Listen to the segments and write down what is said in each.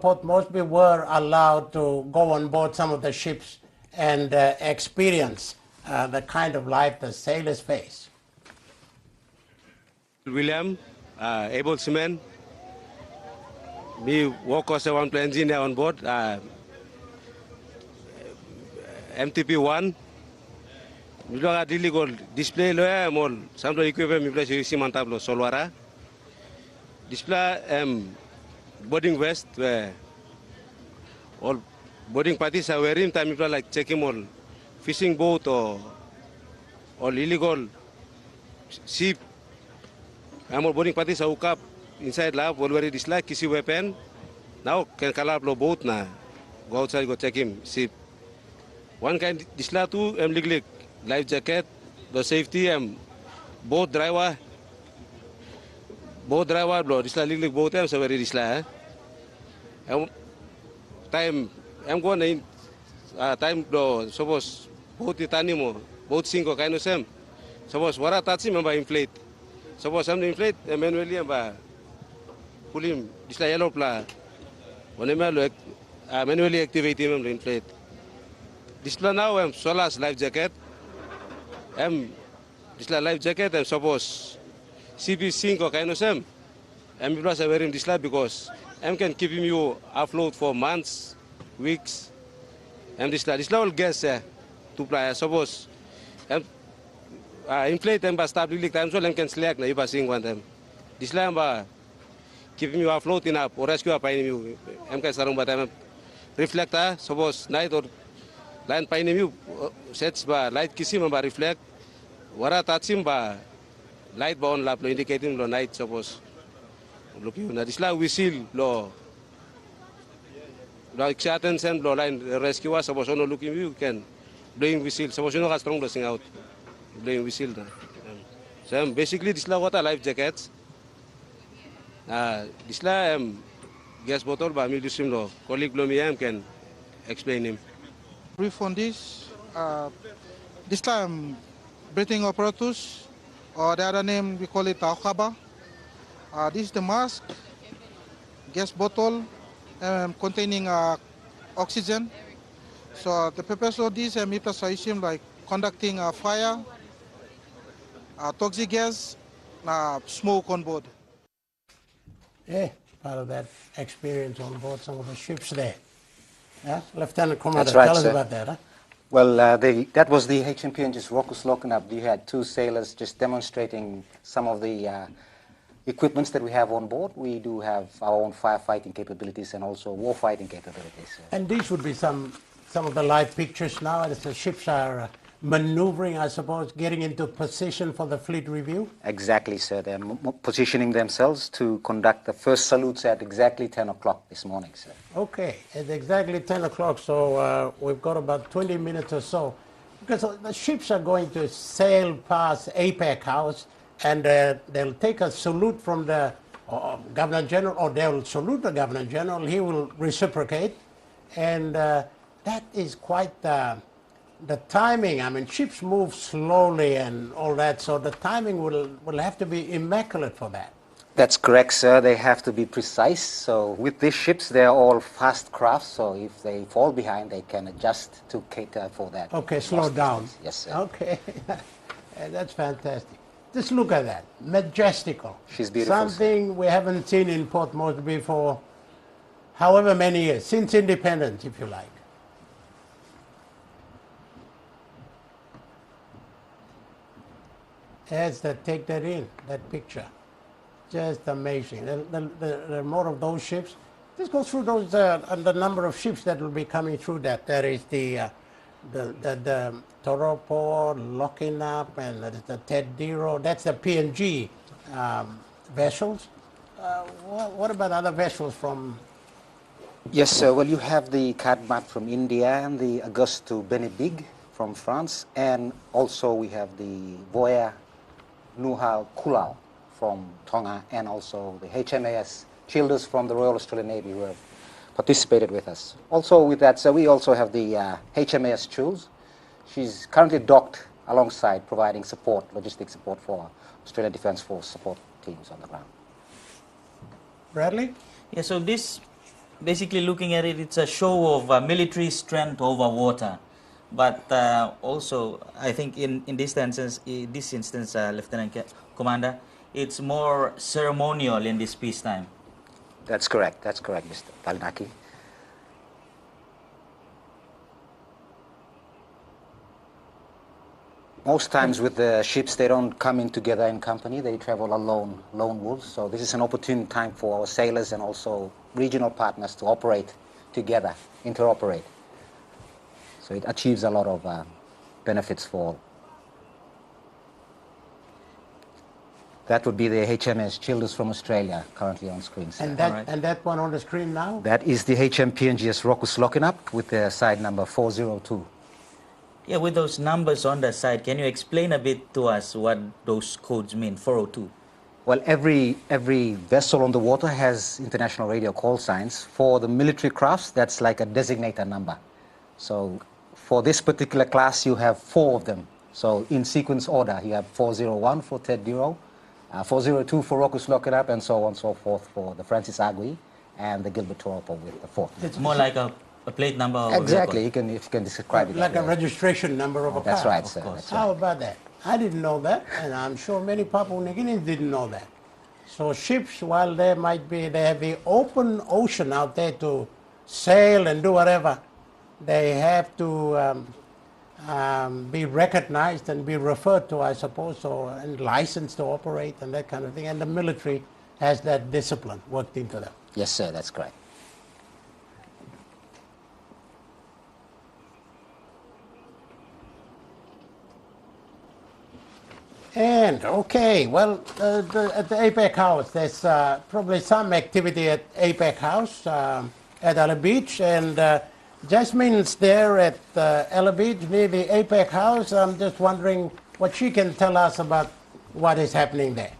Port Moresby were allowed to go on board some of the ships and experience the kind of life the sailors face. William, able seaman, me work as one engineer on board, MTP1. We don't have illegal display lo mol. Sampai equipment mi place isi mantap lo solwara. Display boarding vest where all boarding parties are wearing. Time mi like checking all fishing boat or illegal ship. All boarding parties are hook up inside lab. All very dislike kisi weapon. Now can kalap lo boat na go outside go check him ship. One kind disla tu legal life jacket, the safety boat driver blo disla legal boat so very disla. Time going in time blo suppose boat itani mo boat singo kaino sem suppose wara tatsi member inflate suppose some inflate manually ba pulim disla yellow pla one manually activate him inflate. Disla now solas life jacket. Disla life jacket suppose CP5 kaino sem. Plus I wearing disla because can keep you afloat for months, weeks. Disla all gas to play suppose inflate ba stability time so can slack na iba sing one them. Disla ba keeping you afloat enough or rescue up you can sarong ba time reflector suppose night or line paine you sets ba light kisi ba reflect wara tatsim ba light ba on lap lo indicating lo night suppose look you na disla whistle lo excited send lo line rescue suppose no looking you can blowing whistle suppose no strong blowing out blowing whistle na so basically disla water life jackets disla gas bottle ba mi dusim lo colleague lo mi can explain him. Brief on this. This time, breathing apparatus, or the other name we call it taokaba. This is the mask, gas bottle containing oxygen. So the purpose of this is like conducting a fire, toxic gas, smoke on board. Yeah, part of that experience on board some of the ships there. Yeah? Lieutenant Commander, That's right, tell us sir. about that. Huh? Well, that was the HMPNG's Rokus Lokenab. You had two sailors just demonstrating some of the equipments that we have on board. We do have our own firefighting capabilities and also warfighting capabilities. And these would be some of the live pictures now as the ships are maneuvering, I suppose, getting into position for the fleet review? Exactly, sir. They're positioning themselves to conduct the first salutes at exactly 10 o'clock this morning, sir. Okay, at exactly 10 o'clock, so we've got about 20 minutes or so. Because the ships are going to sail past APEC House, and they'll take a salute from the Governor General, or they'll salute the Governor General. He will reciprocate, and that is quite the timing. I mean, ships move slowly and all that, so the timing will have to be immaculate for that. That's correct, sir. They have to be precise. So with these ships, they're all fast crafts, so if they fall behind, they can adjust to cater for that. Okay, slow down. Yes, sir. Okay, that's fantastic. Just look at that, majestical. She's beautiful. Something we haven't seen in Port Moresby for however many years, since independence, if you like. Yes, take that in, that picture. Just amazing. There are more of those ships. Just go through those, and the number of ships that will be coming through that. There is the Toropo, Locking Up, and the Tediro. That's the PNG vessels. What about other vessels from? Yes, sir. Well, you have the Kadmat from India and the Augusto Benebig from France, and also we have the Voya Nuha Kulao from Tonga, and also the HMAS Childers from the Royal Australian Navy who have participated with us. Also with that, so we also have the HMAS Chulz. She's currently docked alongside, providing support, logistic support for Australian Defence Force support teams on the ground. Bradley? Yeah, so this basically looking at it, it's a show of military strength over water. But also, I think in this instance, Lieutenant Commander, it's more ceremonial in this peacetime. That's correct, Mr. Talinaki. Most times with the ships, they don't come in together in company, they travel alone, lone wolves. So this is an opportune time for our sailors and also regional partners to operate together, interoperate. So it achieves a lot of benefits for all. That would be the HMS Childers from Australia, currently on screen. Sir. And that one on the screen now? That is the HM PNGS Rokus Lockenup with the side number 402. Yeah, with those numbers on the side, can you explain a bit to us what those codes mean, 402? Well, every vessel on the water has international radio call signs. For the military crafts, that's like a designator number. So for this particular class, you have 4 of them. So in sequence order, you have 401 for Ted Duro, 402 for Rokus Lockenup, and so on and so forth for the Francis Agui and the Gilbert Toropo with the 4th. It's more like a plate number of exactly, if you can describe it like a registration number of a car. That's right, sir. That's right. How about that? I didn't know that, and I'm sure many Papua New Guineans didn't know that. So ships, while they have the open ocean out there to sail and do whatever, they have to be recognized and be referred to, I suppose, and licensed to operate and that kind of thing. And the military has that discipline worked into them. Yes, sir, that's correct. And, okay, well, at the APEC House, there's probably some activity at APEC House at Ella Beach, and Jasmine's there at Ella Beach near the APEC House. I'm just wondering what she can tell us about what is happening there.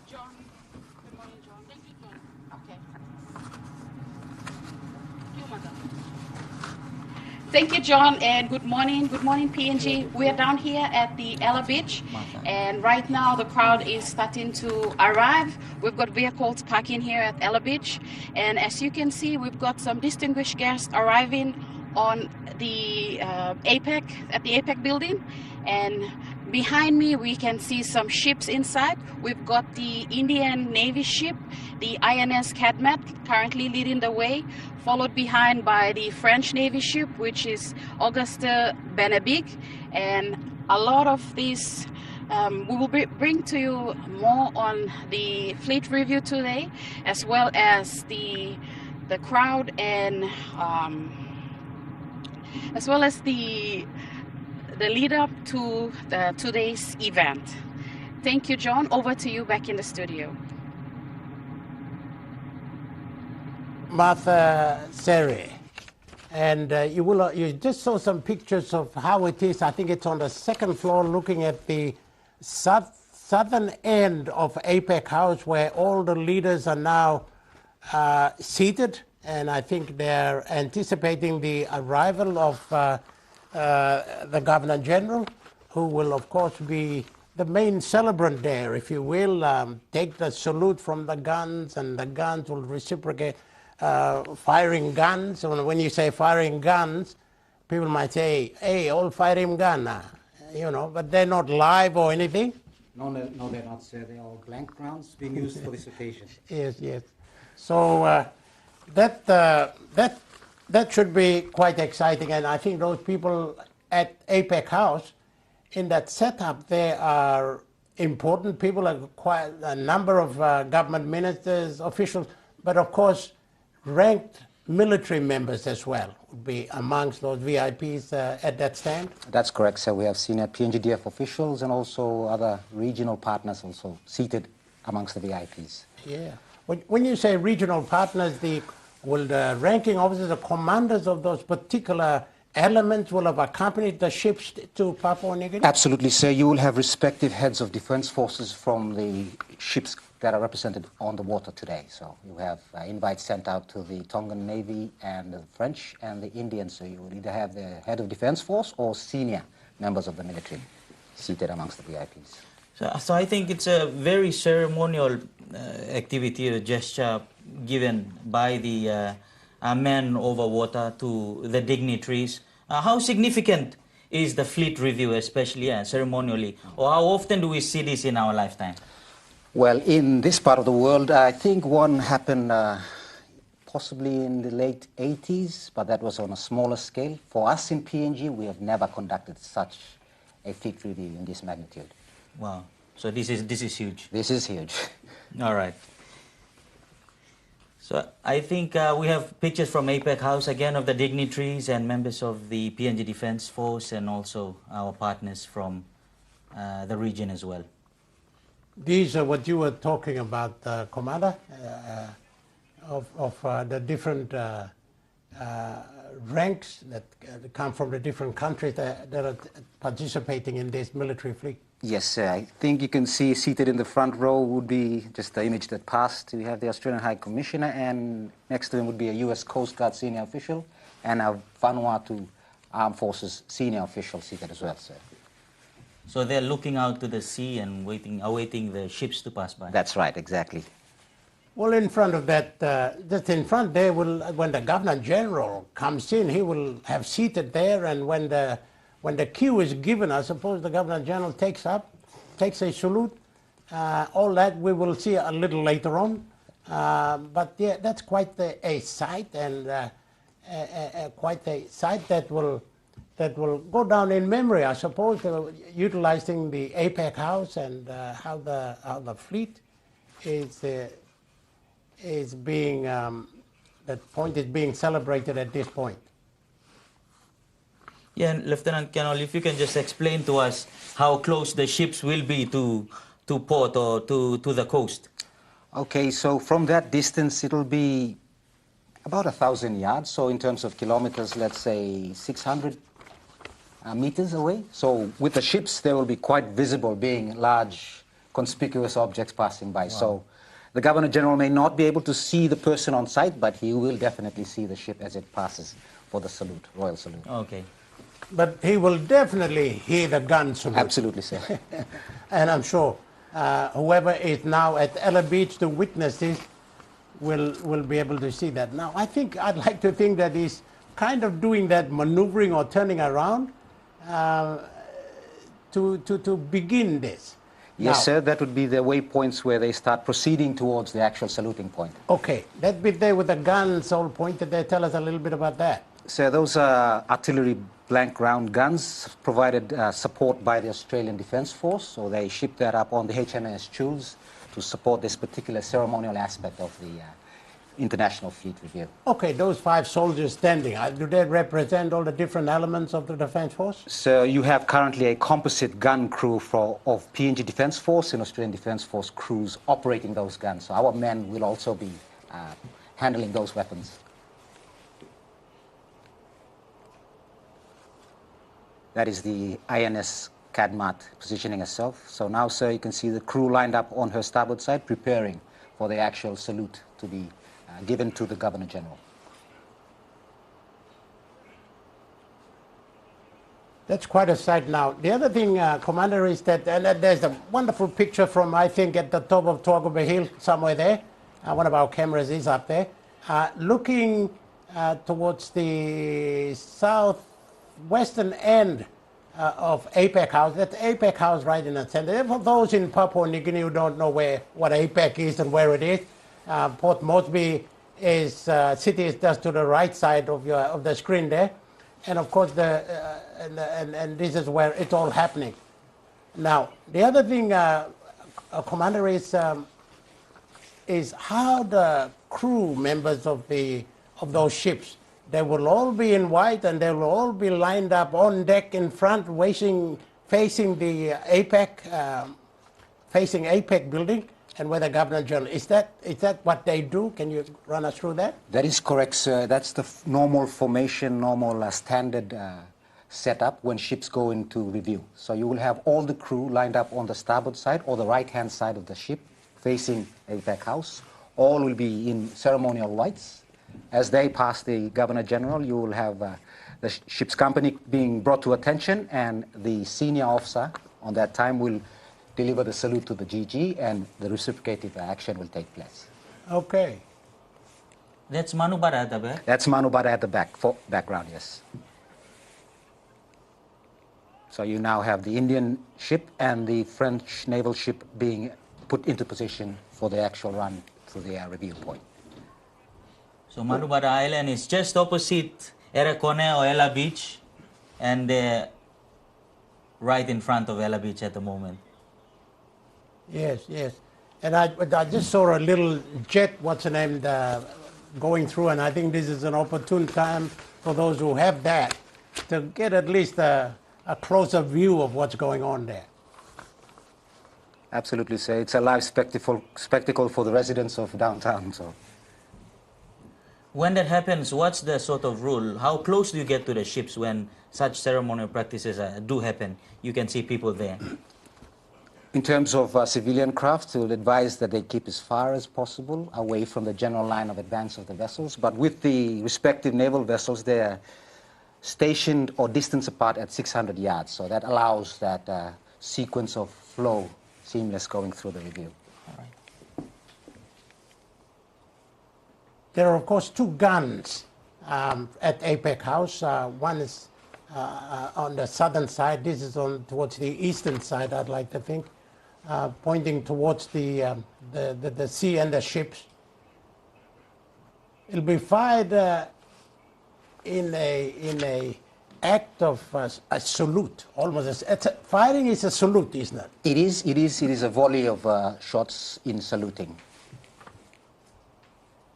John, good morning, John. Thank you, John. Okay. You, madam. Thank you, John, and good morning. Good morning, PNG. We are down here at the Ella Beach, and right now the crowd is starting to arrive. We've got vehicles parking here at Ella Beach, and as you can see, we've got some distinguished guests arriving on the APEC, at the APEC building, and behind me we can see some ships inside. We've got the Indian Navy ship, the INS Cadmat, currently leading the way, followed behind by the French Navy ship, which is Auguste Benebig, and a lot of these we will bring to you more on the fleet review today, as well as the crowd and as well as the lead up to today's event. Thank you, John. Over to you back in the studio. Martha Seri, and you just saw some pictures of how it is. I think it's on the second floor, looking at the southern end of APEC House, where all the leaders are now seated, and I think they're anticipating the arrival of the Governor General, who will of course be the main celebrant there, if you will, take the salute from the guns, and the guns will reciprocate. Firing guns. When you say firing guns, people might say, hey, all firing gun, but they're not live or anything. No, they're not, sir. They're all blank rounds being used for this occasion. Yes. So that should be quite exciting, and I think those people at APEC House, in that setup, they are important people, quite a number of government ministers, officials, but of course, ranked military members as well would be amongst those VIPs at that stand? That's correct, sir. We have senior PNGDF officials and also other regional partners also seated amongst the VIPs. Yeah. When you say regional partners, will the ranking officers, the commanders of those particular elements will have accompanied the ships to Papua New Guinea? Absolutely, sir. You will have respective heads of defense forces from the ships that are represented on the water today. So you have invites sent out to the Tongan Navy and the French and the Indian. So you will either have the head of defense force or senior members of the military seated amongst the VIPs. So I think it's a very ceremonial activity, a gesture given by the men over water to the dignitaries. How significant is the fleet review, especially ceremonially, or how often do we see this in our lifetime? Well, in this part of the world, I think one happened possibly in the late 80s, but that was on a smaller scale. For us in PNG, we have never conducted such a fleet review in this magnitude. Wow. So this is huge. This is huge. All right. So I think we have pictures from APEC House again of the dignitaries and members of the PNG Defence Force and also our partners from the region as well. These are what you were talking about, Commander, of the different ranks that come from the different countries that are participating in this military fleet. Yes, I think you can see seated in the front row would be just the image that passed. We have the Australian High Commissioner, and next to him would be a U.S. Coast Guard senior official and a Vanuatu Armed Forces senior official seated as well, sir. So they're looking out to the sea and awaiting the ships to pass by. That's right, exactly. Well, in front of that, just in front there, when the Governor General comes in, he will have seated there, and when the cue is given, I suppose the Governor General takes a salute. All that we will see a little later on. But yeah, that's quite a sight, and quite a sight that will go down in memory, I suppose, utilizing the APEC House and how the fleet is being that point is being celebrated at this point. Yeah, and Lieutenant Colonel, if you can just explain to us how close the ships will be to port or to the coast. Okay, so from that distance, it'll be about 1,000 yards. So in terms of kilometers, let's say 600 meters away. So with the ships, they will be quite visible, being large, conspicuous objects passing by. Wow. So the Governor General may not be able to see the person on site, but he will definitely see the ship as it passes for the salute, royal salute. Okay. But he will definitely hear the gun salute. Absolutely, sir. And I'm sure whoever is now at Ella Beach to witness this will be able to see that. Now, I'd like to think that he's kind of doing that maneuvering or turning around to begin this. Yes, now, sir, that would be the waypoints where they start proceeding towards the actual saluting point. Okay, that bit there with the guns all pointed there, tell us a little bit about that. So those are artillery blank round guns provided support by the Australian Defence Force. So they shipped that up on the HMAS Jules to support this particular ceremonial aspect of the International Fleet Review. Okay, those 5 soldiers standing, do they represent all the different elements of the Defence Force? So you have currently a composite gun crew of PNG Defence Force and Australian Defence Force crews operating those guns. So our men will also be handling those weapons. That is the INS Cadmat positioning herself. So now, sir, you can see the crew lined up on her starboard side, preparing for the actual salute to be given to the Governor General. That's quite a sight now. The other thing, Commander, is that there's a wonderful picture from, I think, at the top of Tuagoba Hill, somewhere there. One of our cameras is up there. Looking towards the southwestern end of APEC House. That's APEC House right in the center. For those in Papua New Guinea who don't know what APEC is and where it is, Port Moresby is city is just to the right side of the screen there, and of course and this is where it's all happening. Now the other thing, Commander, is how the crew members of those ships, they will all be in white and they will all be lined up on deck in front, facing the APEC building. And where the Governor General, is that what they do? Can you run us through that? That is correct, sir. That's the normal formation, normal standard setup when ships go into review. So you will have all the crew lined up on the starboard side or the right-hand side of the ship, facing APEC House. All will be in ceremonial whites. As they pass the Governor General, you will have the ship's company being brought to attention, and the senior officer on that time will deliver the salute to the GG, and the reciprocative action will take place. Okay. That's Manubara at the back. That's Manubara at the background, yes. So you now have the Indian ship and the French naval ship being put into position for the actual run to the review point. So Manubara Island is just opposite Erekone or Ella Beach, and right in front of Ella Beach at the moment. Yes, yes. And I just saw a little jet, what's the name, going through, and I think this is an opportune time for those who have that to get at least a closer view of what's going on there. Absolutely, sir. It's a live spectacle for the residents of downtown. So, when that happens, what's the sort of rule? How close do you get to the ships when such ceremonial practices do happen? You can see people there. in terms of civilian craft, we'll advise that they keep as far as possible away from the general line of advance of the vessels. But with the respective naval vessels, they're stationed or distance apart at 600 yards. So that allows that sequence of flow, seamless going through the review. All right. There are, of course, two guns at APEC House. One is on the southern side. This is on towards the eastern side, I'd like to think, pointing towards the sea and the ships. It'll be fired in a act of a salute, almost. Firing is a salute, isn't it? It is a volley of shots in saluting.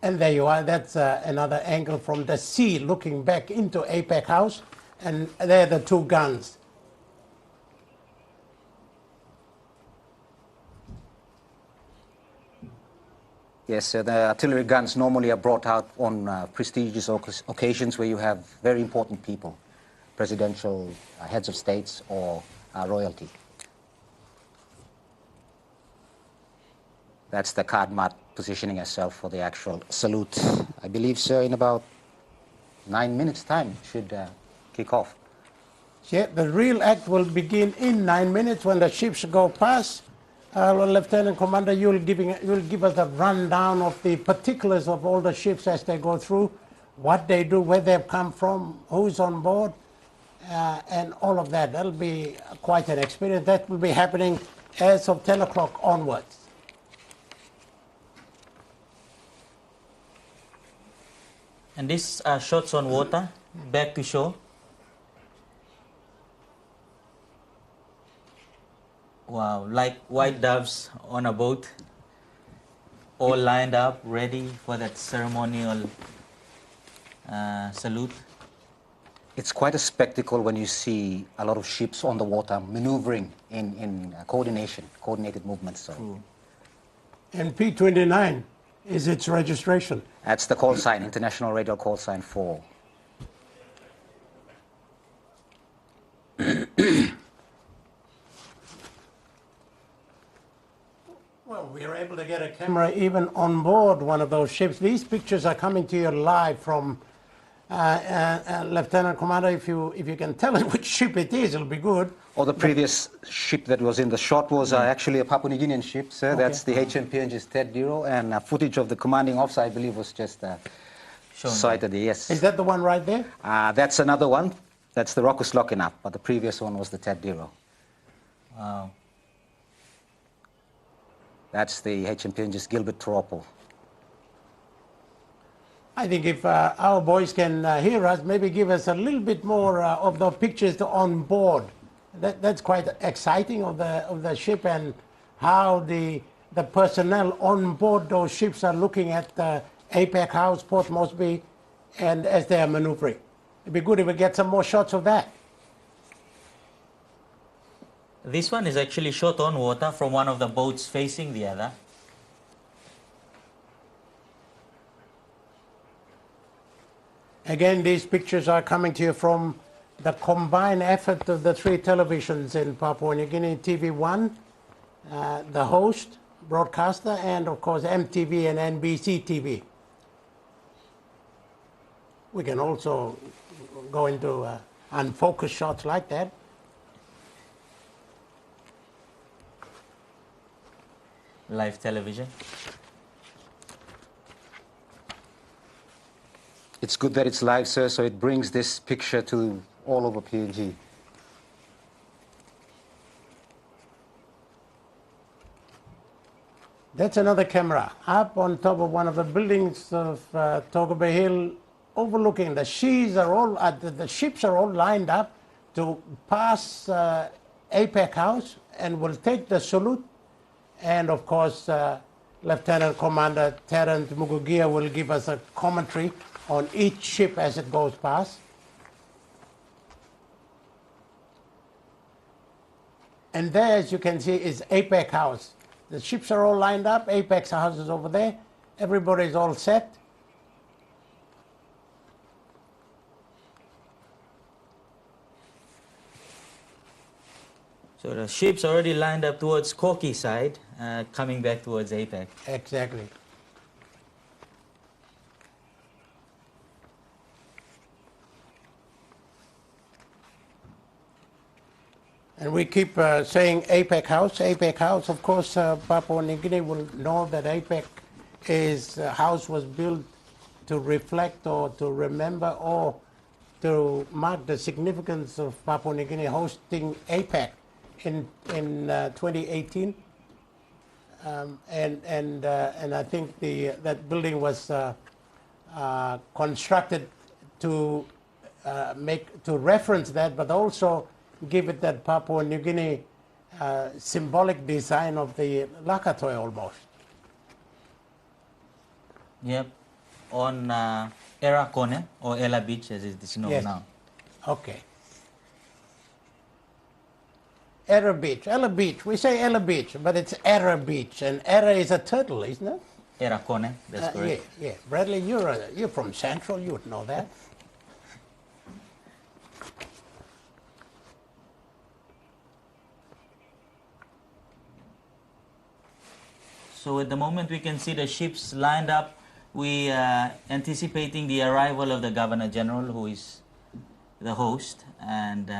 And there you are. That's another angle from the sea looking back into APEC House. And there are the two guns. Yes, the artillery guns normally are brought out on prestigious occasions where you have very important people, presidential heads of states or royalty. That's the card mark positioning herself for the actual salute. I believe, sir, in about 9 minutes' time it should kick off. Yeah, the real act will begin in 9 minutes when the ships go past. Lieutenant Commander, you'll give us a rundown of the particulars of all the ships as they go through, what they do, where they've come from, who's on board, and all of that. That'll be quite an experience. That will be happening as of 10 o'clock onwards. And these are shots on water, back to shore. Wow, like white doves on a boat, all lined up, ready for that ceremonial salute. It's quite a spectacle when you see a lot of ships on the water maneuvering in coordinated movements. So. And P29 is its registration. That's the call sign, International Radio Call Sign 4. Well, we were able to get a camera even on board one of those ships. These pictures are coming to you live from Lieutenant Commander. If you can tell us which ship it is, it'll be good. Or the previous ship that was in the shot was actually a Papua New Guinean ship, sir. Okay. That's the PNG's Ted Dero, and footage of the commanding officer, I believe, was just sighted. Yes. Is that the one right there? That's another one. That's the Rockus Lockinap, but the previous one was the Ted Dero. Wow. That's the PNG's Gilbert Toropo. I think if our boys can hear us, maybe give us a little bit more of the pictures on board. That's quite exciting of the ship and how the personnel on board those ships are looking at APEC House, Port Moresby, and as they are maneuvering. It'd be good if we get some more shots of that. This one is actually shot on water from one of the boats facing the other. Again, these pictures are coming to you from the combined effort of the three televisions in Papua New Guinea, TV1, the host, broadcaster, and of course EMTV and NBC TV. We can also go into unfocused shots like that. live television. It's good that it's live, sir, so it brings this picture to all over PNG. That's another camera up on top of one of the buildings of Tonga Bay Hill, overlooking the ships are all the ships are all lined up to pass APEC House, and will take the salute. And of course, Lieutenant Commander Terence Mugugia will give us a commentary on each ship as it goes past. And there, as you can see, is APEC House. The ships are all lined up. APEC House is over there. Everybody's all set. So the ships already lined up towards Koki side, coming back towards APEC. Exactly. And we keep saying APEC House, APEC House. Of course, Papua New Guinea will know that APEC house was built to reflect or to remember or to mark the significance of Papua New Guinea hosting APEC in 2018. And I think that building was constructed to reference that, but also give it that Papua New Guinea symbolic design of the Lakatoy almost. Yep, on Era Kone, or Ella Beach as it is known Yes. now. Okay. Ella Beach. We say Ella Beach, but it's Era Beach, and Era is a turtle, isn't it? Era Kone, that's correct. Yeah. Bradley, you're from Central, you would know that. So at the moment we can see the ships lined up. We are anticipating the arrival of the Governor General, who is the host, and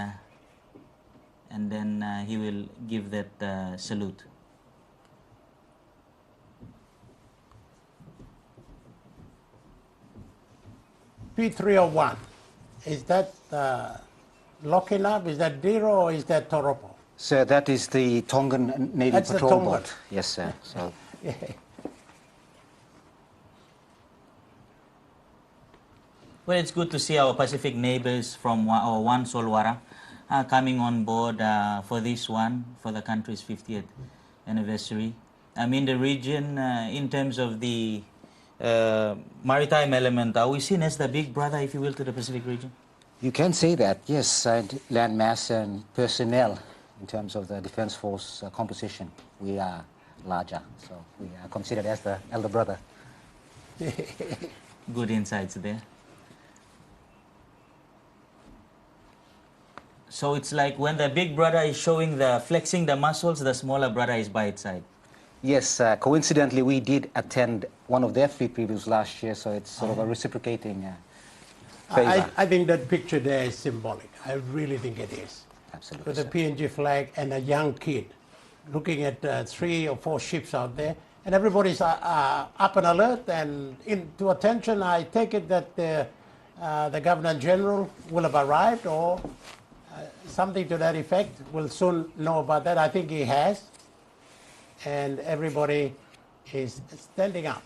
then he will give that salute. P301, is that locking up? Is that Diro or is that Toropo? Sir, that is the Tongan Navy That's the patrol Tongan. boat. Yes, sir. So, Yeah. Well, it's good to see our Pacific neighbors from One Solwara coming on board for this one, for the country's 50th anniversary. I mean, the region, in terms of the maritime element, are we seen as the big brother, if you will, to the Pacific region? you can say that, yes, land mass and personnel in terms of the defense force composition. We are larger, so we are considered as the elder brother. Good insights there. So it's like when the big brother is flexing the muscles, the smaller brother is by its side. Yes, coincidentally, we did attend one of their fleet previews last year, so it's sort of a reciprocating favor. I think that picture there is symbolic. I really think it is. Absolutely, With a PNG flag and a young kid looking at 3 or 4 ships out there, and everybody's up and alert and into attention. I take it that the Governor General will have arrived, or something to that effect. We'll soon know about that. I think he has, and everybody is standing up.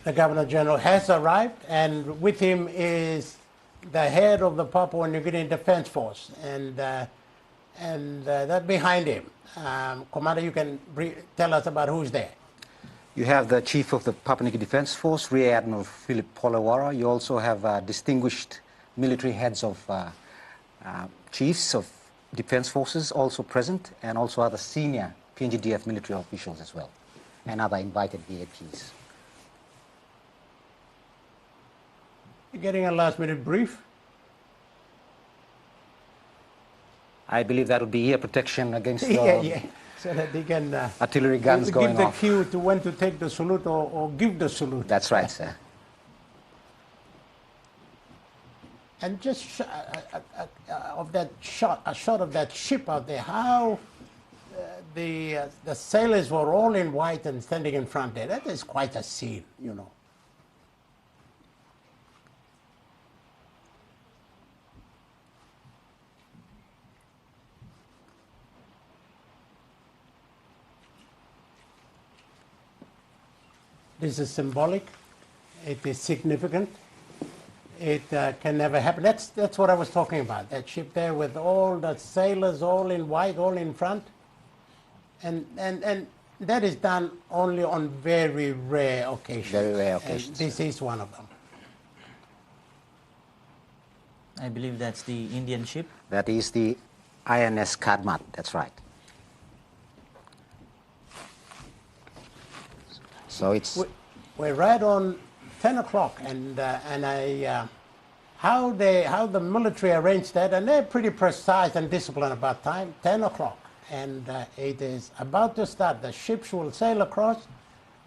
The Governor General has arrived, and with him is the head of the Papua New Guinea Defense Force, and that behind him. Commander, you can tell us about who's there. You have the Chief of the Papua New Guinea Defense Force, Rear Admiral Philip Polawara. You also have distinguished military heads of chiefs of defense forces also present, and also other senior PNGDF military officials as well, and other invited VIPs. You're getting a last-minute brief. I believe that would be ear protection against Yeah. so that they can artillery guns going give the off. cue to when to take the salute or give the salute. That's right, sir. And just of that shot, a shot of that ship out there, how the sailors were all in white and standing in front there. That is quite a scene, you know. This is symbolic. It is significant. It can never happen. That's what I was talking about. That ship there with all the sailors all in white, all in front. And that is done only on very rare occasions. Very rare occasions. And this is one of them. I believe that's the Indian ship. That is the INS Kadmat, that's right. So it's... We're right on 10 o'clock, and how the military arranged that, and they're pretty precise and disciplined about time, 10 o'clock. And it is about to start. The ships will sail across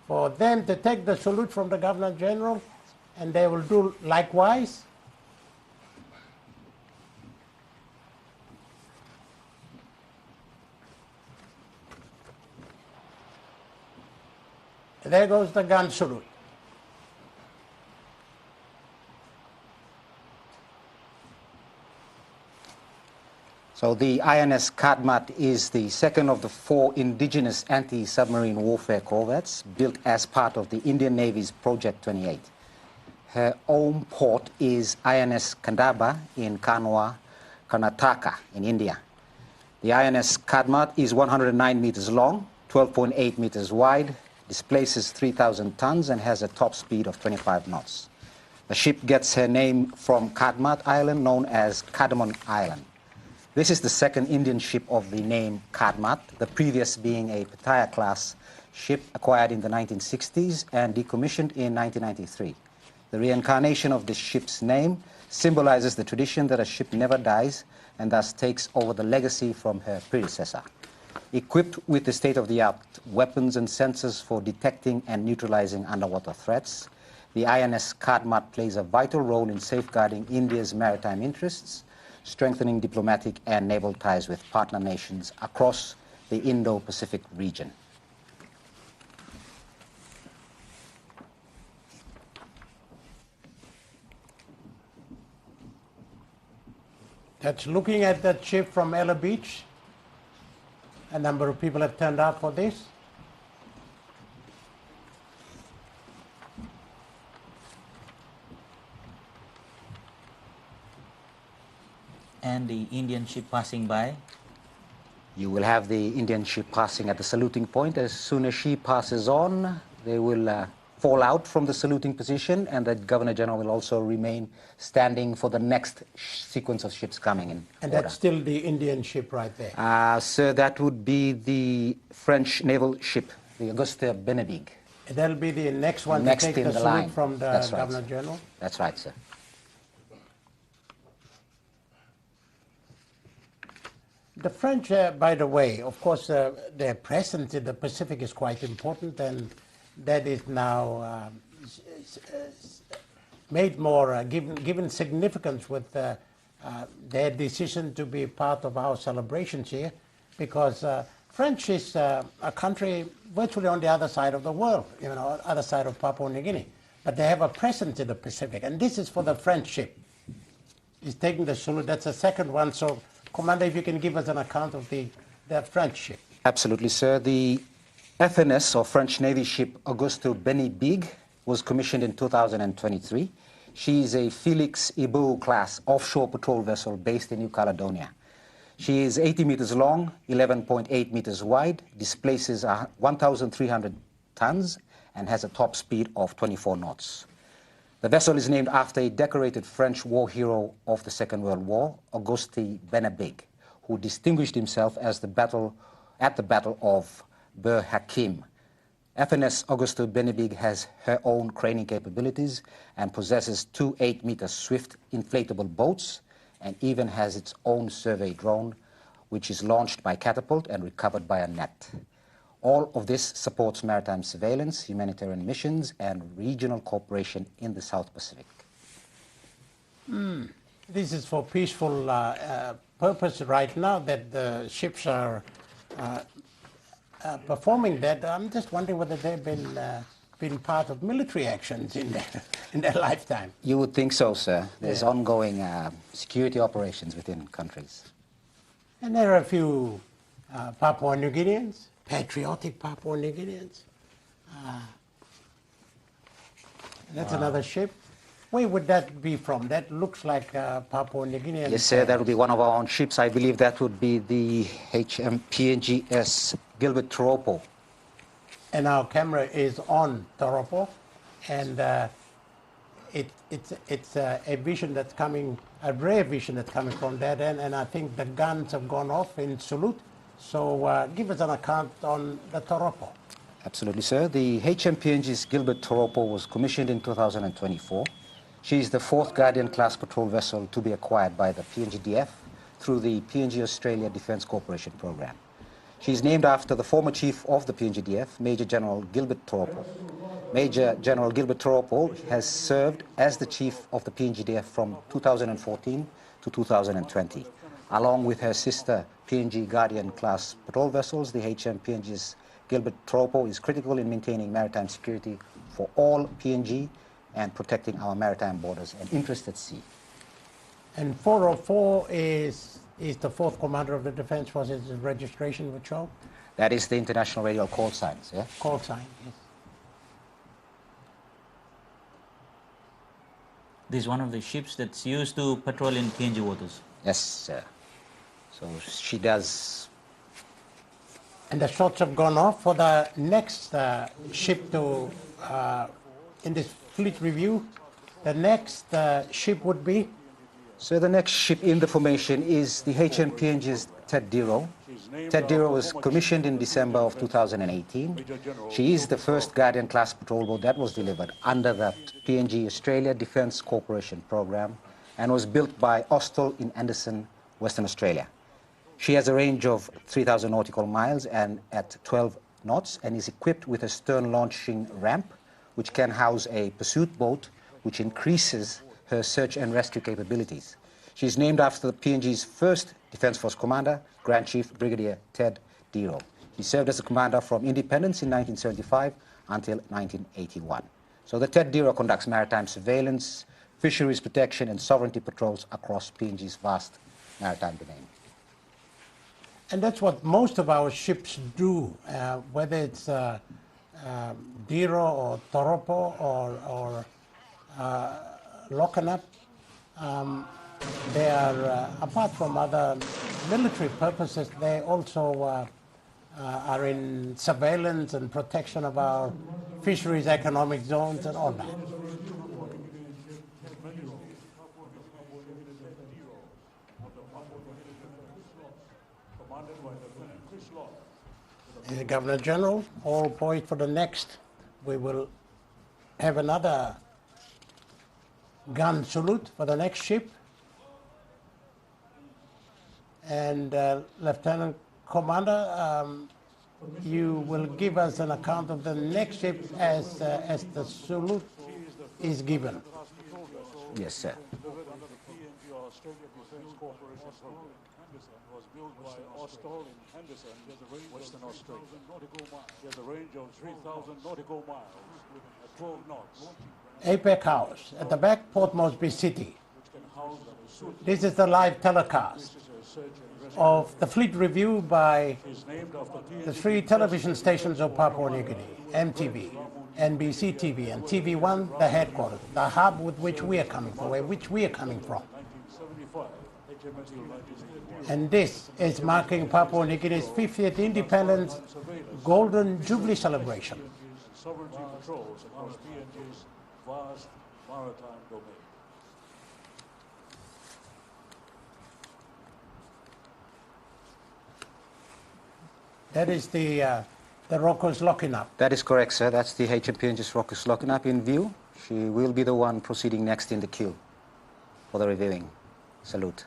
for them to take the salute from the Governor General, and they will do likewise. There goes the gun salute. So the INS Kadmat is the second of the 4 indigenous anti-submarine warfare corvettes built as part of the Indian Navy's Project 28. Her home port is INS Kandaba in Kanwa, Karnataka in India. The INS Kadmat is 109 meters long, 12.8 meters wide, displaces 3,000 tons and has a top speed of 25 knots. The ship gets her name from Kadmat Island, known as Cardamom Island. This is the second Indian ship of the name Kadmat, the previous being a Pattaya-class ship acquired in the 1960s and decommissioned in 1993. The reincarnation of this ship's name symbolizes the tradition that a ship never dies and thus takes over the legacy from her predecessor. Equipped with the state-of-the-art weapons and sensors for detecting and neutralizing underwater threats, the INS Kadmat plays a vital role in safeguarding India's maritime interests, strengthening diplomatic and naval ties with partner nations across the Indo-Pacific region. That's looking at that ship from Ella Beach. A number of people have turned out for this. And the Indian ship passing by. You will have the Indian ship passing at the saluting point. As soon as she passes on, they will fall out from the saluting position, and the Governor General will also remain standing for the next sequence of ships coming in. And order. that's still the Indian ship right there. Sir, that would be the French naval ship, the Auguste Benebig. That'll be the next one Next to take in the the salute line. from the That's right, Governor sir. General. That's right, sir. The French, by the way, of course, their presence in the Pacific is quite important, and that is now made more, given significance with their decision to be part of our celebrations here, because French is a country virtually on the other side of the world, you know, other side of Papua New Guinea, but they have a presence in the Pacific, and this is for the French ship. It's taking the salute. That's the second one. So, Commander, if you can give us an account of the French ship. Absolutely, sir. The FNS, or French Navy ship Auguste Benebig, was commissioned in 2023. She is a Felix Ibu-class offshore patrol vessel based in New Caledonia. She is 80 meters long, 11.8 meters wide, displaces 1,300 tons, and has a top speed of 24 knots. The vessel is named after a decorated French war hero of the Second World War, Auguste Benebig, who distinguished himself at the Battle of Bur Hakim. FNS Auguste Benebig has her own craning capabilities and possesses 2 8-meter swift inflatable boats, and even has its own survey drone, which is launched by catapult and recovered by a net. All of this supports maritime surveillance, humanitarian missions, and regional cooperation in the South Pacific. This is for peaceful purpose right now that the ships are performing that. I'm just wondering whether they've been part of military actions in their lifetime. You would think so, sir. There's ongoing security operations within countries. And there are a few Papua New Guineans, patriotic Papua New Guineans. That's another ship. Where would that be from? That looks like Papua New Guinea. Yes, sir, that would be one of our own ships. I believe that would be the PNGS Gilbert Toropo. And our camera is on Toropo, and it's a vision that's coming, a rare vision that's coming from that end, and I think the guns have gone off in salute. So give us an account on the Toropo. Absolutely, sir. The PNG's Gilbert Toropo was commissioned in 2024. She is the fourth Guardian-class patrol vessel to be acquired by the PNGDF through the PNG Australia Defence Cooperation Programme. She is named after the former chief of the PNGDF, Major General Gilbert Toropo. Major General Gilbert Toropo has served as the chief of the PNGDF from 2014 to 2020. Along with her sister PNG Guardian-class patrol vessels, the PNG's Gilbert Toropo is critical in maintaining maritime security for all PNG and protecting our maritime borders and interests at sea. And 404 is the fourth commander of the Defence Forces. Registration would show? That is the international radial call signs, yeah? Call sign, yes. This is one of the ships that's used to patrol in PNG waters. Yes, sir. So she does. And the shots have gone off for the next ship to, in this fleet review, the next ship would be? So the next ship in the formation is the PNG's Ted Diro. Ted Diro was commissioned in December of 2018. She is the first Guardian-class patrol boat that was delivered under the PNG Australia Defence Cooperation Programme and was built by Austal in Anderson, Western Australia. She has a range of 3,000 nautical miles and at 12 knots and is equipped with a stern launching ramp which can house a pursuit boat which increases her search and rescue capabilities. She is named after the PNG's first Defence Force commander, Grand Chief Brigadier Ted Diro. He served as a commander from independence in 1975 until 1981. So the Ted Diro conducts maritime surveillance, fisheries protection and sovereignty patrols across PNG's vast maritime domain. And that's what most of our ships do, whether it's Diro or Toropo or Lokanap. They are, apart from other military purposes, they also are in surveillance and protection of our fisheries, economic zones and all that. The Governor General, all poised for the next. We will have another gun salute for the next ship. And Lieutenant Commander, you will give us an account of the next ship as the salute is given. Yes, sir. Was built by Austal in Henderson, Western Australia. He has a range of 3,000 nautical miles at 12 knots. APEC House, at the back, Port Moresby City. This is the live telecast of the fleet review by the three television stations of Papua New Guinea, EMTV, NBC TV, and TV1, the headquarters, the hub with which we are coming from, which we are coming from. And this is marking Papua New Guinea's 50th independence Golden Jubilee celebration. Sovereignty patrols across PNG's vast maritime domain. That is the Rocco's locking up. That is correct, sir. That's the PNG's Rocco's locking up in view. She will be the one proceeding next in the queue for the reviewing. Salute.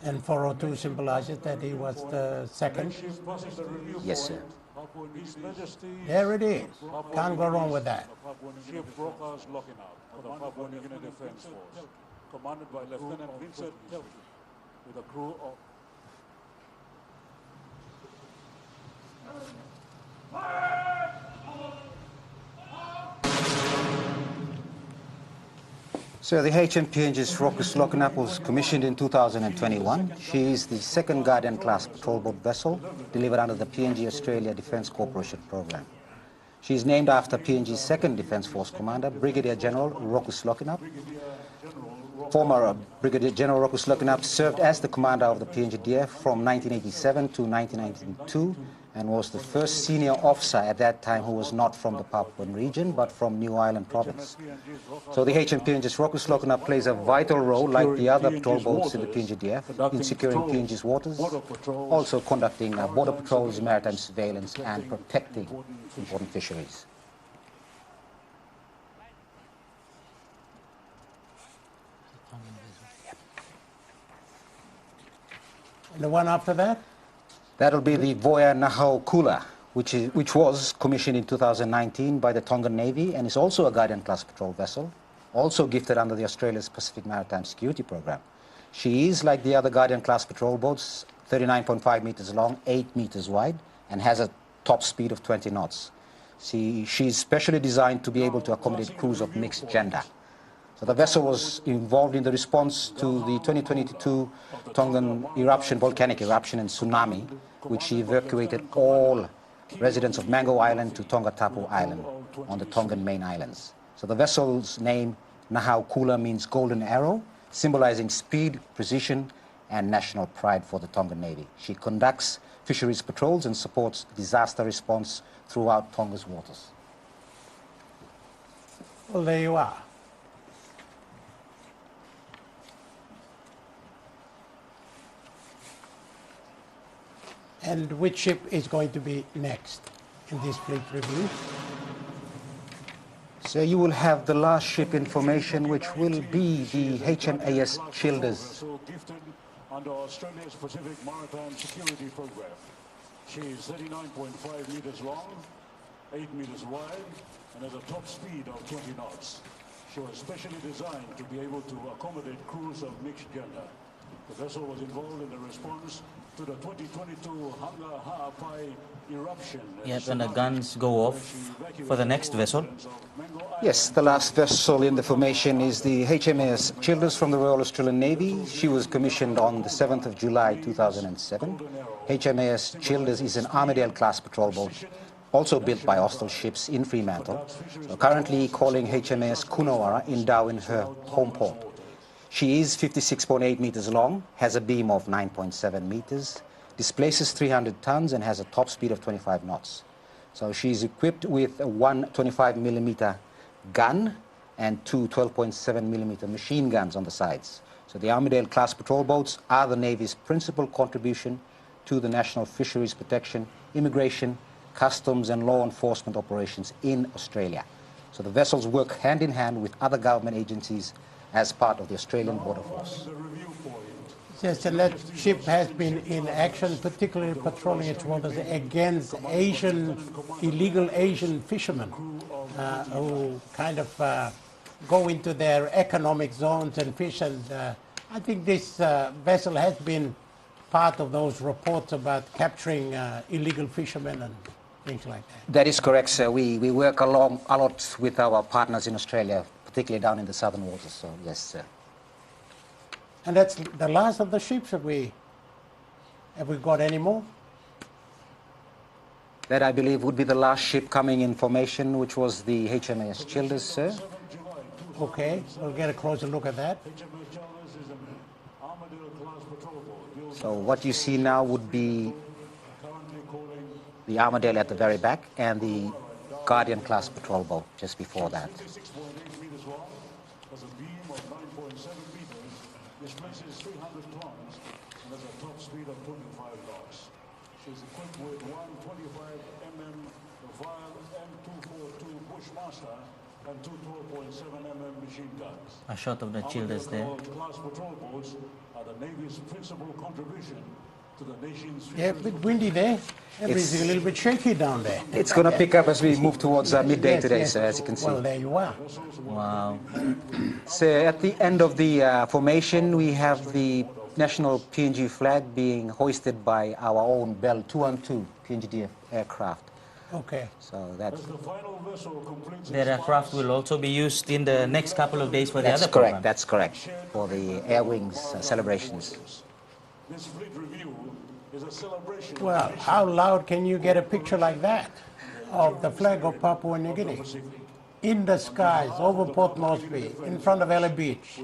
And 402 symbolizes that he was the second. Ship passing the review Yes, point. sir. His Majesty. There it is. Can't go wrong with that. Ship Brokers locking up for the Papua New Guinea Defense Force, commanded by Lieutenant Vincent with a crew of. So the HMPNG's Rocus Lockenap was commissioned in 2021. She is the second Guardian-class patrol boat vessel delivered under the PNG Australia Defence Corporation program. She is named after PNG's second Defence Force commander, Brigadier General Rocus Lockenap. Former Brigadier General Rocus Lockenap served as the commander of the PNGDF from 1987 to 1992 and was the first senior officer at that time who was not from the Papuan region but from New Ireland province. So the HMPNG's Rocus Lockenap plays a vital role, like the other patrol boats in the PNGDF, in securing PNG's waters, also conducting border patrols, maritime surveillance and protecting important fisheries. And the one after that? That'll be the Voya Nahau Kula, which was commissioned in 2019 by the Tongan Navy and is also a Guardian-class patrol vessel, also gifted under the Australia's Pacific Maritime Security Program. She is, like the other Guardian-class patrol boats, 39.5 meters long, 8 meters wide, and has a top speed of 20 knots. She's specially designed to be able to accommodate crews of mixed gender. So the vessel was involved in the response to the 2022 Tongan eruption, volcanic eruption and tsunami, which evacuated all residents of Mango Island to Tonga Tapu Island on the Tongan main islands. So the vessel's name, Nahau Kula, means golden arrow, symbolizing speed, precision, and national pride for the Tongan Navy. She conducts fisheries patrols and supports disaster response throughout Tonga's waters. Well, there you are. And which ship is going to be next in this fleet review? So you will have the last ship information, which will be the HMAS Childers. Vessel gifted under Australia's Pacific Maritime Security Program. She is 39.5 meters long, 8 meters wide, and has a top speed of 20 knots. She was specially designed to be able to accommodate crews of mixed gender. The vessel was involved in the response to the 2022 Hanga Ha'apai eruption. Yep, and the guns go off for the next vessel. Yes, the last vessel in the formation is the HMAS Childers from the Royal Australian Navy. She was commissioned on the 7th of July 2007. HMAS Childers is an Armidale-class patrol boat, also built by Austal Ships in Fremantle, so currently calling HMAS Coonawarra in Darwin her home port. She is 56.8 meters long, has a beam of 9.7 meters, displaces 300 tons and has a top speed of 25 knots. So she is equipped with a 125 millimeter gun and two 12.7 millimeter machine guns on the sides. So the Armidale class patrol boats are the Navy's principal contribution to the national fisheries protection, immigration, customs and law enforcement operations in Australia. So the vessels work hand in hand with other government agencies as part of the Australian Border Force. Yes, and that ship has been in action, particularly patrolling its waters against illegal Asian fishermen who kind of go into their economic zones and fish. And I think this vessel has been part of those reports about capturing illegal fishermen and things like that. That is correct, sir. We work a lot with our partners in Australia, particularly down in the southern waters, so yes, sir. And that's the last of the ships. Have we got any more? That, I believe, would be the last ship coming in formation, which was the HMAS Childers, sir. Okay, we'll get a closer look at that. So what you see now would be the Armidale at the very back and the Guardian class patrol boat just before that. Displaces 300 tons and has a top speed of 25 knots. She's equipped with 125 mm Vile M242 Bushmaster and two 12.7 mm machine guns. A shot of the children there. Class patrol boats are the Navy's principal contribution to the nation's Yeah, a bit windy there. Everything's a little bit shaky down there. It's going to pick up as we move towards midday today, yes. sir, as you can see. Well, there you are. Wow. So at the end of the formation, we have the national PNG flag being hoisted by our own Bell 212 PNGDF aircraft. Okay. So that's The aircraft will also be used in the next couple of days for the other correct. program. That's correct for the Air Wings celebrations. This fleet review is a celebration. Well, how loud can you get a picture like that of the flag of Papua New Guinea in the skies over Port Moresby, in front of Ella Beach,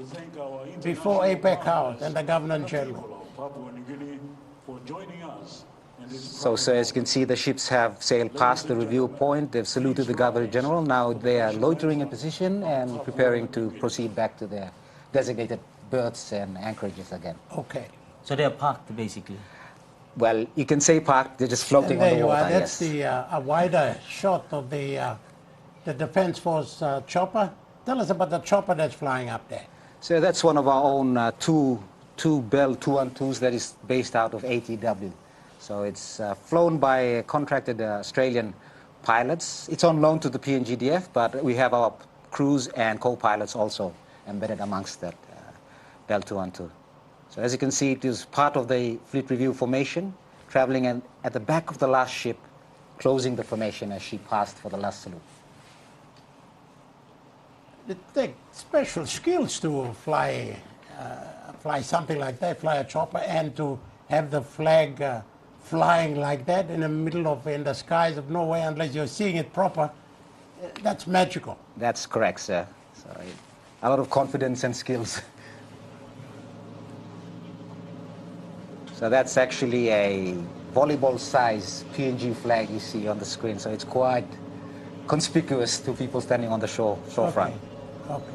before APEC House and the Governor General? Papua New Guinea for joining us. So, sir, as you can see, the ships have sailed past the review point. They've saluted the Governor General. Now they are loitering in position and preparing to proceed back to their designated berths and anchorages again. Okay. So they are parked basically. Well, you can say parked. They're just floating And there on the you water. are. That's Yes. a wider shot of the Defence Force chopper. Tell us about the chopper that's flying up there. So that's one of our own two Bell 212s that is based out of ATW. So it's flown by contracted Australian pilots. It's on loan to the PNGDF, but we have our crews and co-pilots also embedded amongst that Bell 212. So as you can see, it is part of the fleet review formation, traveling at the back of the last ship, closing the formation as she passed for the last salute. It takes special skills to fly something like that, fly a chopper, and to have the flag flying like that in the skies of nowhere, unless you're seeing it proper. That's magical. That's correct, sir. So a lot of confidence and skills. So that's actually a volleyball-size PNG flag you see on the screen. So it's quite conspicuous to people standing on the shorefront. Okay.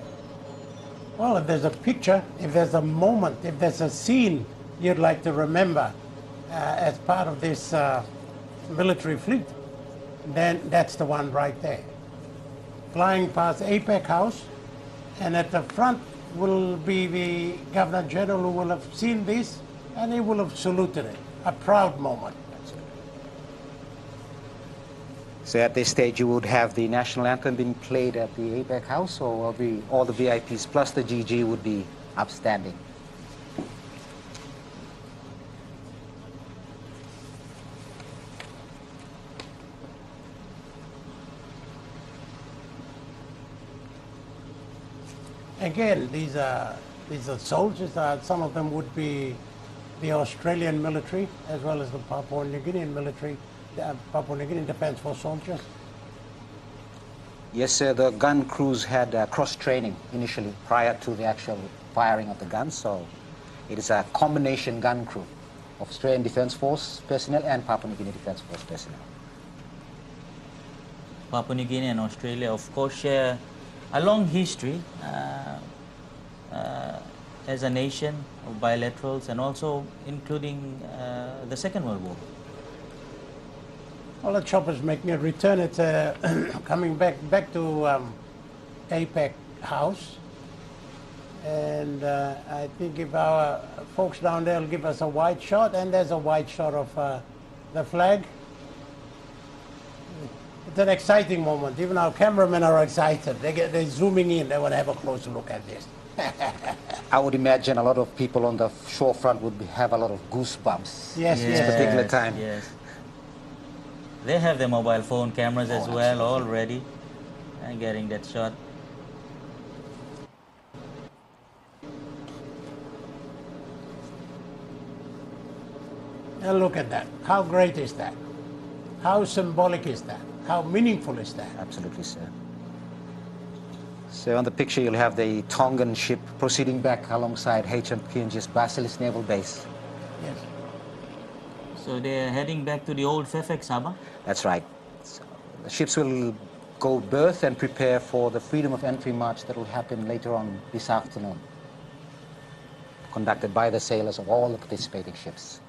Well, if there's a picture, if there's a moment, if there's a scene you'd like to remember as part of this military fleet, then that's the one right there. Flying past APEC House, and at the front will be the Governor General, who will have seen this, and he will have saluted it. A proud moment. So at this stage, you would have the national anthem being played at the APEC House, or all the VIPs plus the GG would be upstanding. Again, these are soldiers. Some of them would be the Australian military, as well as the Papua New Guinean military, Papua New Guinean Defence Force soldiers. Yes, sir. The gun crews had cross-training initially prior to the actual firing of the guns. So it is a combination gun crew of Australian Defence Force personnel and Papua New Guinea Defence Force personnel. Papua New Guinea and Australia, of course, share a long history as a nation of bilaterals, and also including the Second World War. Well, the chopper's making a return. It's coming back to APEC House. And I think if our folks down there will give us a wide shot, and there's a wide shot of the flag. It's an exciting moment. Even our cameramen are excited. They're zooming in. They want to have a closer look at this. I would imagine a lot of people on the shorefront would have a lot of goosebumps Yes, this particular time. Yes. They have their mobile phone cameras as well, all ready, and getting that shot. And look at that. How great is that? How symbolic is that? How meaningful is that? Absolutely, sir. So on the picture, you'll have the Tongan ship proceeding back alongside HMPNG's Basilis Naval Base. Yes. So they're heading back to the old Fairfax Harbour? That's right. So the ships will go berth and prepare for the Freedom of Entry March that will happen later on this afternoon, conducted by the sailors of all the participating ships.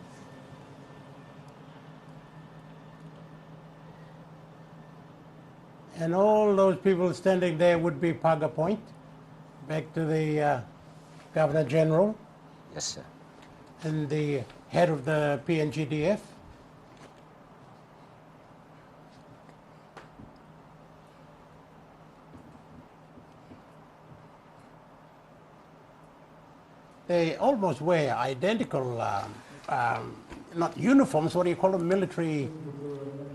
And all those people standing there would be Paga Point, back to the Governor General Yes, sir. and the head of the PNGDF. They almost wear identical, not uniforms, what do you call them, military.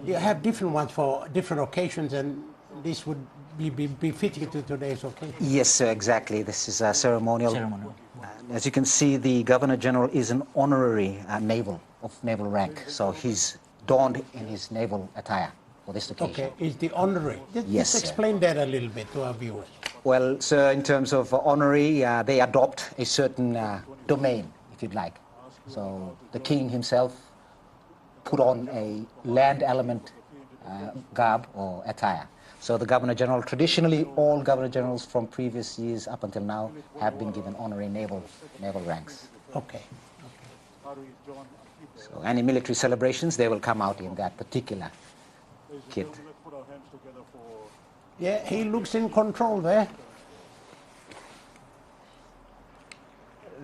You have different ones for different occasions, and this would be fitting to today's occasion. Yes, sir, exactly. This is a ceremonial. Ceremonial. As you can see, the Governor General is an honorary naval rank, so he's donned in his naval attire for this occasion. Okay, is the honorary. Yes, Just sir. explain that a little bit to our viewers. Well, sir, in terms of honorary, they adopt a certain domain, if you'd like. So the king himself put on a land element garb or attire. So the Governor General, traditionally all Governor Generals from previous years up until now have been given honorary naval ranks. Okay. So any military celebrations, they will come out in that particular kit. Yeah, he looks in control there.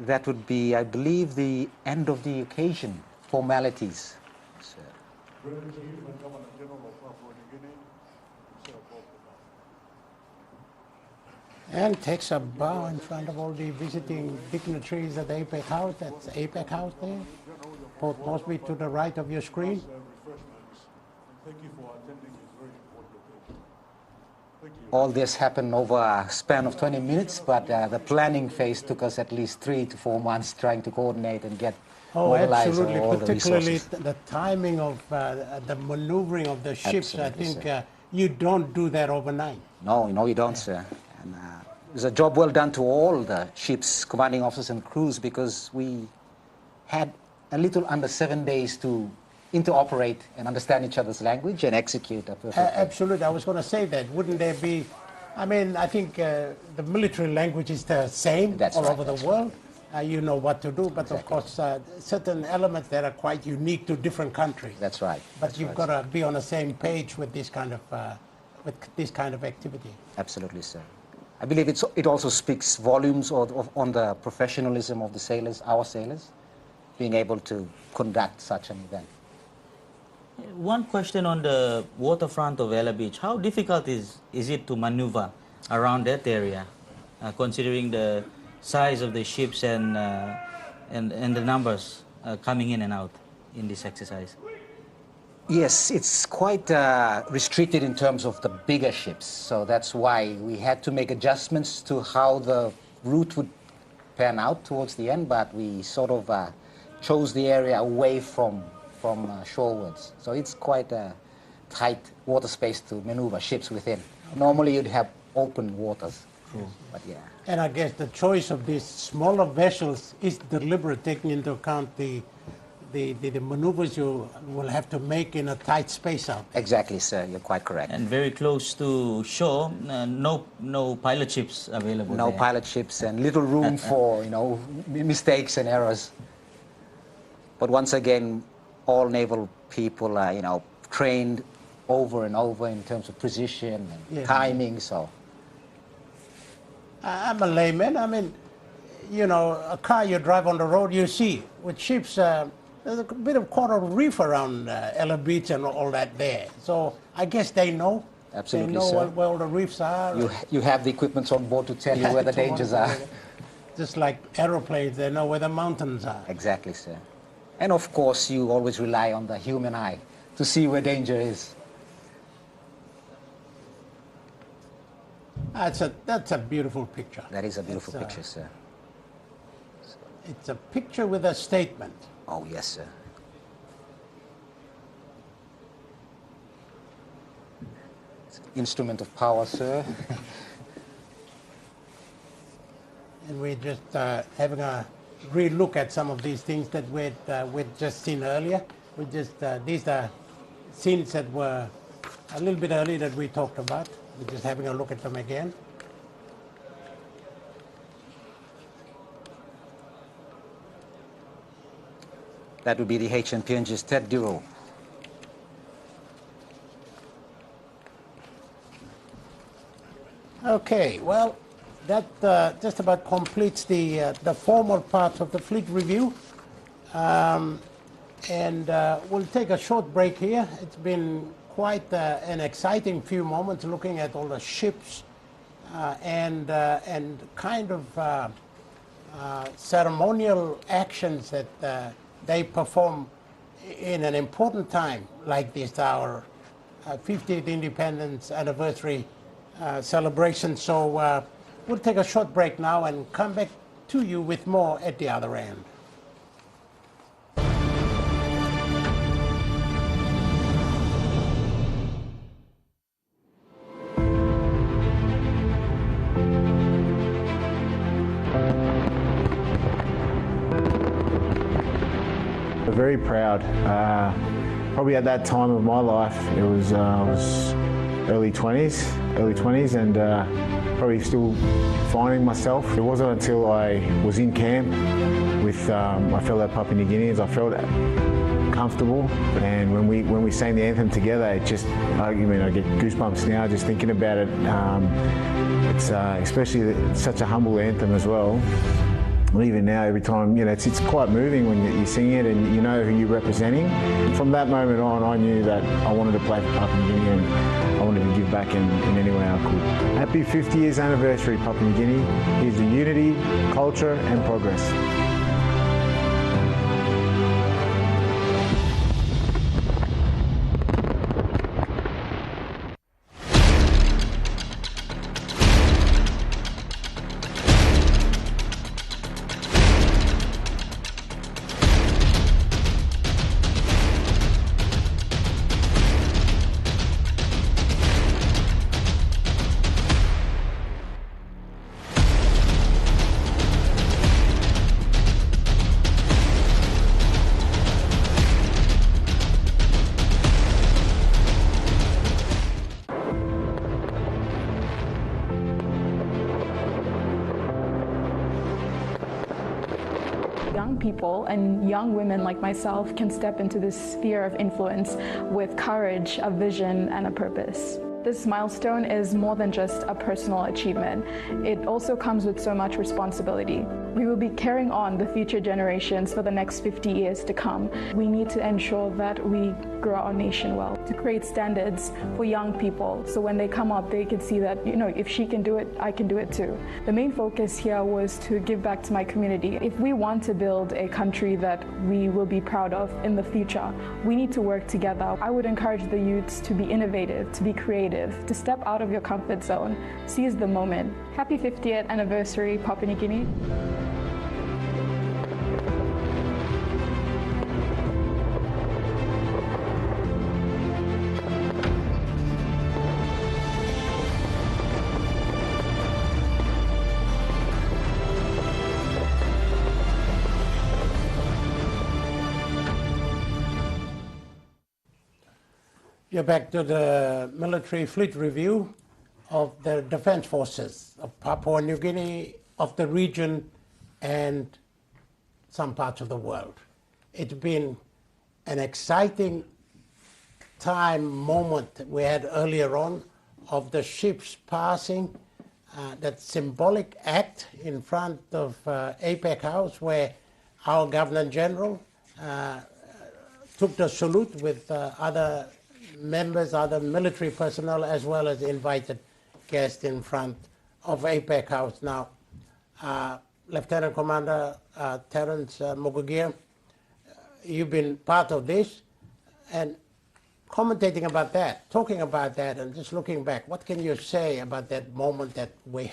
That would be, I believe, the end of the occasion, formalities. So, Grand Chief and Governor General of Papua New Guinea, Sir Bob And takes a bow in front of all the visiting dignitaries at the APEC House. That's APEC House there. Port Moresby to the right of your screen. refreshments, and thank you for attending this very important occasion. Thank you. all this happened over a span of 20 minutes, but the planning phase took us at least 3 to 4 months trying to coordinate and get Oh, mobilize absolutely. all the Particularly resources. the timing of the maneuvering of the ships. Absolutely, I think sir. you don't do that overnight. No, you don't, sir. And it was a job well done to all the ship's commanding officers and crews because we had a little under 7 days to interoperate and understand each other's language and execute a perfect. Absolutely. I was going to say that. Wouldn't there be? I mean, I think the military language is the same That's all right, over the that's world. You know what to do, but of Exactly. course, certain elements that are quite unique to different countries. That's right. But That's you've right, got to be on the same page with this kind of activity. Absolutely, sir. I believe it also speaks volumes on the professionalism of the sailors, our sailors, being able to conduct such an event. One question on the waterfront of Ella Beach. How difficult is it to maneuver around that area, considering the size of the ships and the numbers coming in and out in this exercise? Yes, it's quite restricted in terms of the bigger ships. So that's why we had to make adjustments to how the route would pan out towards the end, but we sort of chose the area away from shorewards. So it's quite a tight water space to maneuver ships within. Normally you'd have open waters, but yeah. And I guess the choice of these smaller vessels is deliberate, taking into account the maneuvers you will have to make in a tight space out there. Exactly, sir. You're quite correct. And very close to shore, no pilot ships available No there. pilot ships and little room for mistakes and errors. But once again, all naval people are trained over and over in terms of precision and Yeah. timing. So I'm a layman. I mean, a car you drive on the road, you see. With ships, there's a bit of coral reef around Ella Beach and all that there. So I guess they know. Absolutely, They know sir. where all the reefs are. you have the equipment on board to tell you where the dangers are. Just like aeroplanes, they know where the mountains are. Exactly, sir. And of course, you always rely on the human eye to see where danger is. That's a beautiful picture. That is a beautiful It's, picture, sir. It's a picture with a statement. Oh, yes, sir. It's an instrument of power, sir. And we're just having a re-look at some of these things that we'd just seen earlier. These are scenes that were a little bit earlier that we talked about. We're just having a look at them again. That would be the PNG's Ted Duro. Okay, well, that just about completes the formal part of the fleet review. And we'll take a short break here. It's been quite an exciting few moments looking at all the ships and kind of ceremonial actions that they perform in an important time like this, our 50th independence anniversary celebration. So we'll take a short break now and come back to you with more at the other end. Very proud. Probably at that time of my life, it was early 20s, and probably still finding myself. It wasn't until I was in camp with my fellow Papua New Guineans I felt comfortable, and when we sang the anthem together, it just, I get goosebumps now just thinking about it. It's especially such a humble anthem as well. And even now, every time, it's quite moving when you sing it and you know who you're representing. And from that moment on, I knew that I wanted to play for Papua New Guinea and I wanted to give back in any way I could. Happy 50 years anniversary, Papua New Guinea. Here's the unity, culture and progress. Young people and young women like myself can step into this sphere of influence with courage, a vision, and a purpose. This milestone is more than just a personal achievement. It also comes with so much responsibility. We will be carrying on the future generations for the next 50 years to come. We need to ensure that we grow our nation well, to create standards for young people, so when they come up, they can see that, if she can do it, I can do it too. The main focus here was to give back to my community. If we want to build a country that we will be proud of in the future, we need to work together. I would encourage the youths to be innovative, to be creative, to step out of your comfort zone, seize the moment. Happy 50th anniversary, Papua New Guinea. You're back to the military fleet review of the defense forces of Papua New Guinea, of the region, and some parts of the world. It's been an exciting moment we had earlier on of the ships passing, that symbolic act in front of APEC House, where our Governor General took the salute with other members, other military personnel, as well as invited guests in front of APEC House. Now, Lieutenant Commander Terence Mugugia, you've been part of this and commentating about that, talking about that, and just looking back. What can you say about that moment that we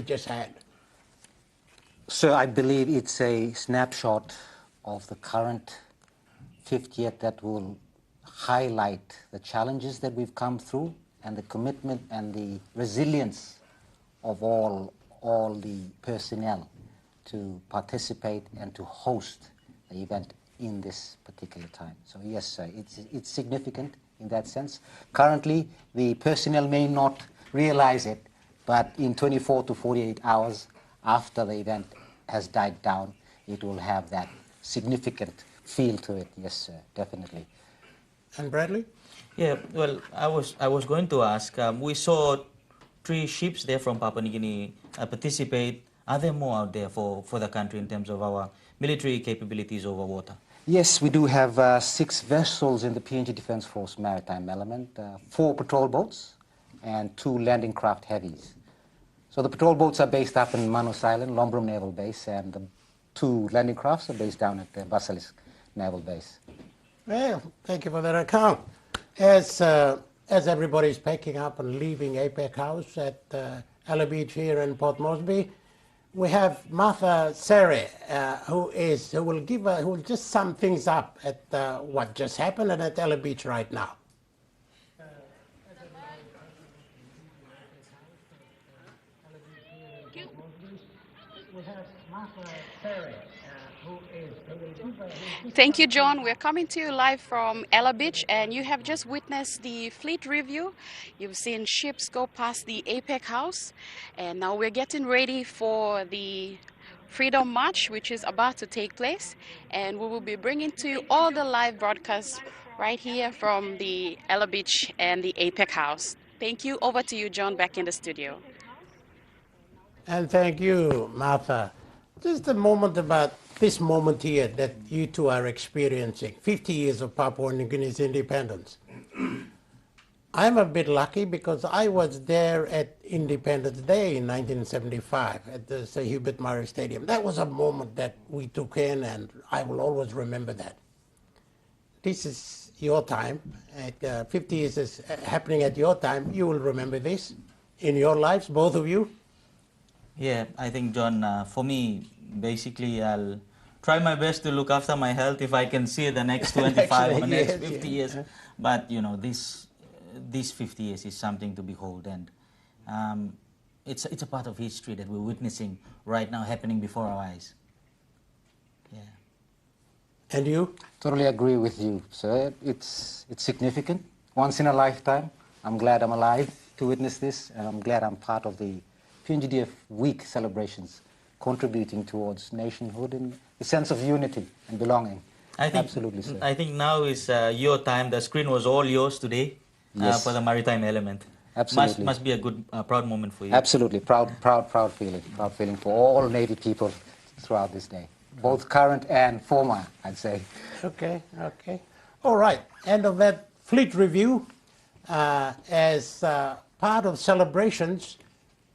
just had? So I believe it's a snapshot of the current 50th that will highlight the challenges that we've come through and the commitment and the resilience of all the personnel to participate and to host the event in this particular time. So yes, it's significant in that sense. Currently, the personnel may not realize it, but in 24 to 48 hours after the event has died down, it will have that significant feel to it. Yes, sir, definitely. And Bradley? Yeah, well, I was going to ask. We saw three ships there from Papua New Guinea participate. Are there more out there for the country in terms of our military capabilities over water? Yes, we do have 6 vessels in the PNG Defence Force maritime element, 4 patrol boats and 2 landing craft heavies. So the patrol boats are based up in Manus Island, Lombrum Naval Base, and the 2 landing crafts are based down at the Basilisk Naval Base. Well, thank you for that account. As everybody's packing up and leaving APEC House at Ella Beach here in Port Moresby, we have Martha Sere, who will just sum things up at what just happened and at Ella Beach right now. Thank you, John. We're coming to you live from Ella Beach, and you have just witnessed the fleet review. You've seen ships go past the APEC House, and now we're getting ready for the Freedom March, which is about to take place, and we will be bringing to you all the live broadcasts right here from the Ella Beach and the APEC House. Thank you. Over to you, John, back in the studio. And thank you, Martha. Just a moment about this moment here that you two are experiencing, 50 years of Papua New Guinea's independence. I'm a bit lucky because I was there at Independence Day in 1975 at the Sir Hubert Murray Stadium. That was a moment that we took in, and I will always remember that. This is your time. 50 years is happening at your time. You will remember this in your lives, both of you. Yeah, I think, John, for me, basically, I'll try my best to look after my health if I can see the next 25 or next 50 years. But, you know, this 50 years is something to behold, and it's a part of history that we're witnessing right now happening before our eyes. Yeah. And you? Totally agree with you, sir. It's significant, once in a lifetime. I'm glad I'm alive to witness this, and I'm glad I'm part of the PNGDF week celebrations, contributing towards nationhood and a sense of unity and belonging. Absolutely, sir. I think now is your time. The screen was all yours today for the maritime element. Absolutely. Must be a good, proud moment for you. Absolutely. Proud feeling for all Navy people throughout this day, both current and former, I'd say. Okay. All right, end of that fleet review. As part of celebrations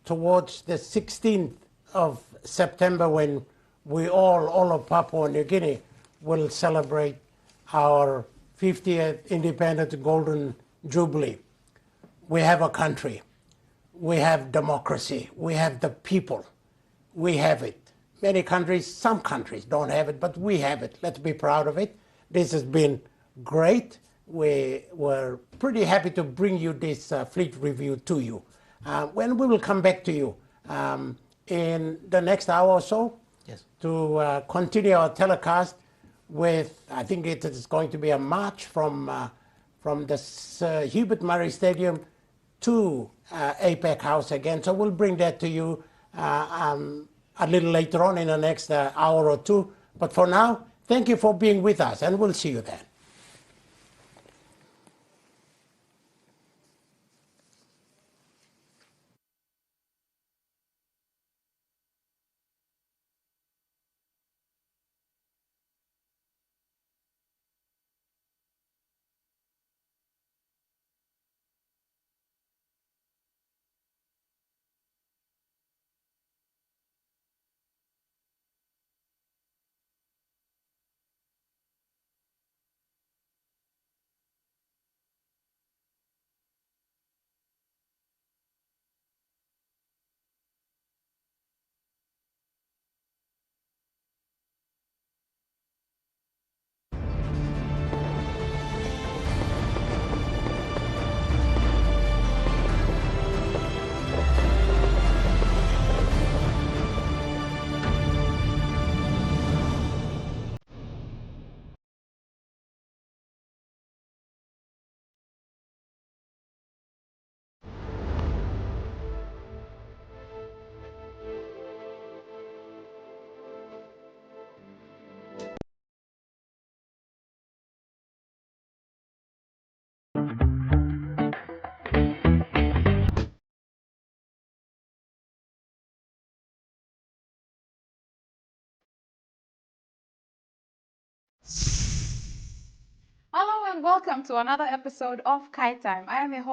towards the 16th of September, when we all of Papua New Guinea will celebrate our 50th independent golden jubilee. We have a country, we have democracy, we have the people, we have it. Many countries, some countries don't have it, but we have it. Let's be proud of it. This has been great. We were pretty happy to bring you this fleet review to you. When we will come back to you in the next hour or so to continue our telecast with, I think it is going to be a march from the Sir Hubert Murray Stadium to APEC House again. So we'll bring that to you a little later on in the next hour or two. But for now, thank you for being with us, and we'll see you then. and welcome to another episode of Kite Time. I am your host.